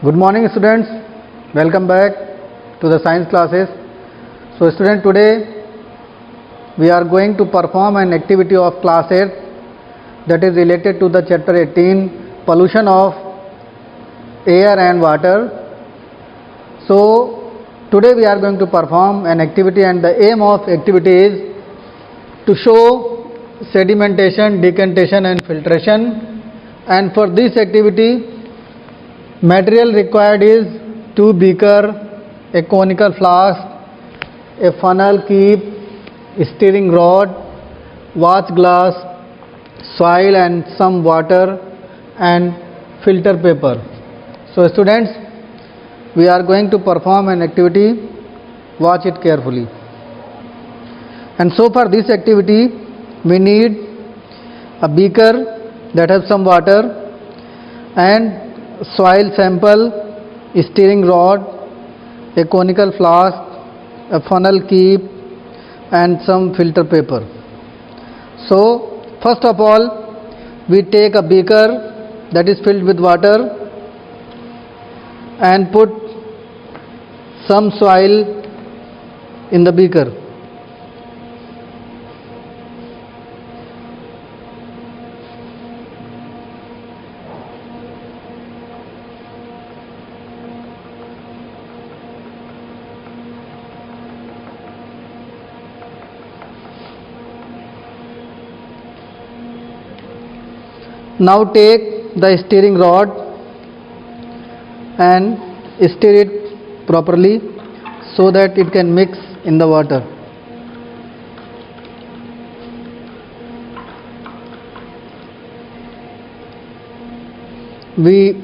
Good morning students, welcome back to the science classes. So student, today we are going to perform an activity of class 8 that is related to the chapter 18 pollution of air and water. So today we are going to perform an activity, and the aim of activity is to show sedimentation, decantation and filtration. And for this activity, material required is 2 beaker, a conical flask, a funnel keep, stirring rod, watch glass, soil and some water, and filter paper. So students, we are going to perform an activity. Watch it carefully. And so for this activity, we need a beaker that has some water, and soil sample, stirring rod, a conical flask, a funnel keep and some filter paper. So first of all, we take a beaker that is filled with water and put some soil in the beaker. Now take the stirring rod and stir it properly so that it can mix in the water. We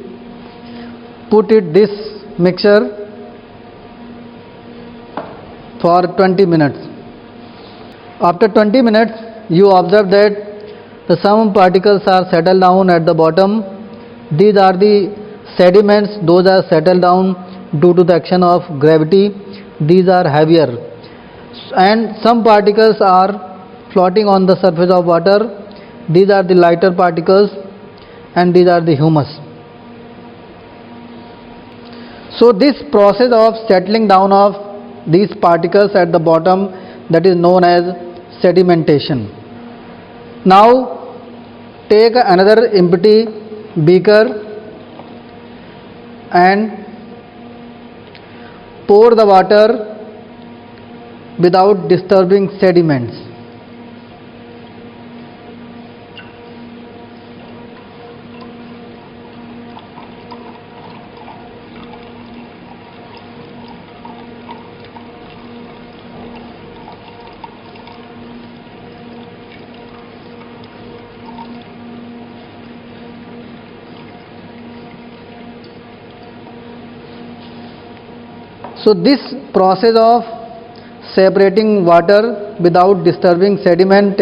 put this mixture for 20 minutes. After 20 minutes, you observe that some particles are settled down at the bottom. These are the sediments. Those are settled down due to the action of gravity. These are heavier, and some particles are floating on the surface of water. These are the lighter particles, and these are the humus. So this process of settling down of these particles at the bottom, that is known as sedimentation. Now take another empty beaker and pour the water without disturbing sediments. So this process of separating water without disturbing sediments,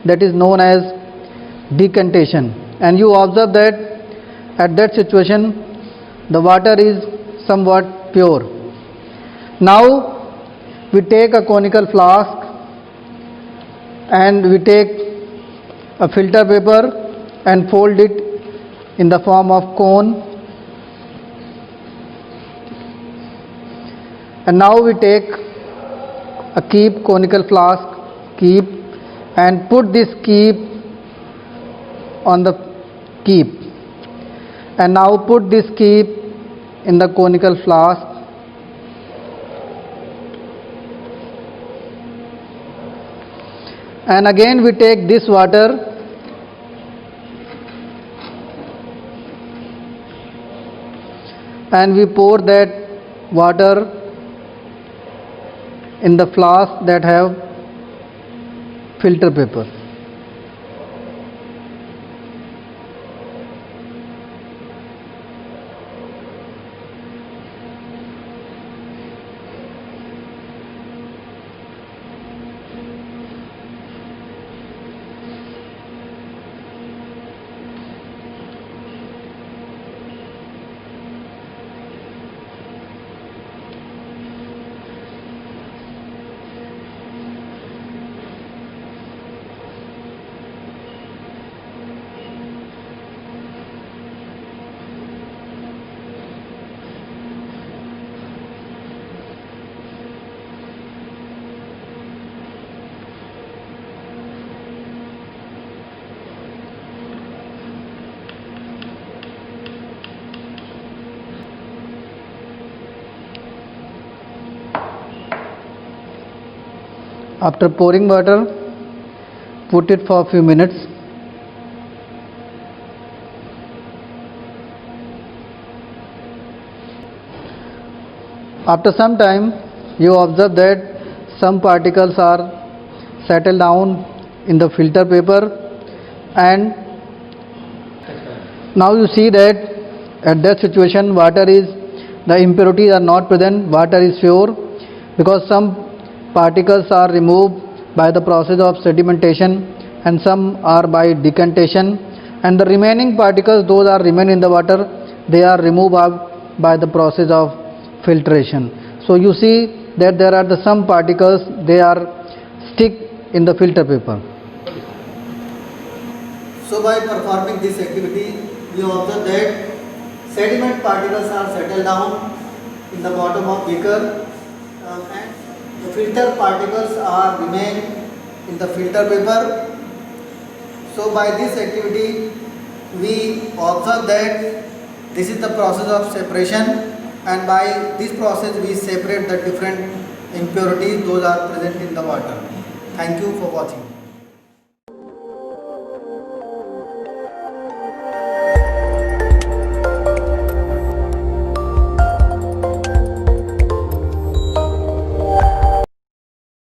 that is known as decantation. And you observe that at that situation the water is somewhat pure. Now we take a conical flask and we take a filter paper and fold it in the form of cone. And now we take a keep, conical flask keep, and put this keep on the keep, and now put this keep in the conical flask, and again we take this water and we pour that water in the flask that have filter paper. After pouring water, put it for a few minutes. After some time, you observe that some particles are settled down in the filter paper, and now you see that at that situation the impurities are not present, water is pure, because some particles are removed by the process of sedimentation and some are by decantation, and the remaining particles, those are remain in the water, they are removed by the process of filtration. So you see that there are some particles, they are stick in the filter paper. So by performing this activity, we observe that sediment particles are settled down in the bottom of beaker, and the filter particles are remain in the filter paper. So by this activity, we observe that this is the process of separation, and by this process we separate the different impurities those are present in the water. Thank you for watching.